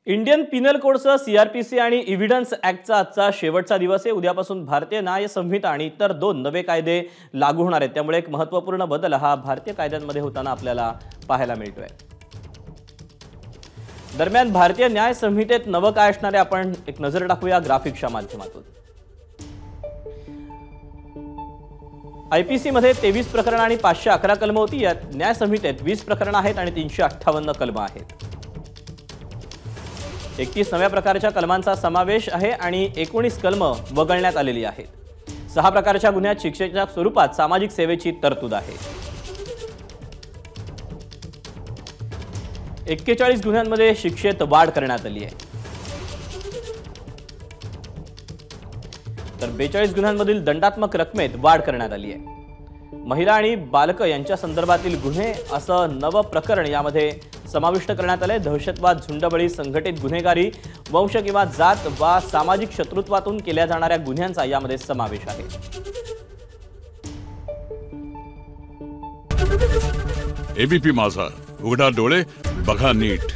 Indian Pinal कोडचा CrPC आणि evidence ॲक्टचा आजचा शेवटचा दिवस आहे। उद्यापासून भारतीय न्याय संहिता आणि इतर 2 नवे कायदे लागू होणार आहेत। त्यामुळे एक महत्त्वपूर्ण बदल हा भारतीय कायद्यांमध्ये होताना आपल्याला पाहायला मिळतोय। दरम्यान भारतीय न्याय संहितेत नवं काय असणार आहे आपण एक नजर टाकूया ग्राफिक्सच्या माध्यमातून। आयपीसी मध्ये 23 प्रकरण आणि 511 कलम होती। यात न्याय संहितेत 20 प्रकरण आहेत आणि 358 कलम आहेत। 31 नव्या प्रकारच्या कलमांचा समावेश आहे आणि 19 कलम वगळण्यात आलेली आहेत। 6 प्रकारच्या गुन्ह्यात शिक्षेच्या स्वरूपात सामाजिक सेवेची तरतूद आहे। 41 गुन्ह्यांमध्ये शिक्षेत वाढ करण्यात आली आहे। तर 42 गुन्ह्यांमधील दंडात्मक रकमेत वाढ करण्यात आली आहे। महिला आणि बालक यांच्या संदर्भातील गुन्हे असं नवं प्रकरण यामध्ये समाविष्ट करण्यात आले। दहशतवाद, झुंडबळी, संघटित गुन्हेगारी, वंश किंवा जात वा सामाजिक शत्रुत्वातून केल्या जाणाऱ्या गुन्ह्यांचा यामध्ये समावेश आहे। एबीपी माझा, उघडा डोळे बघा नीट।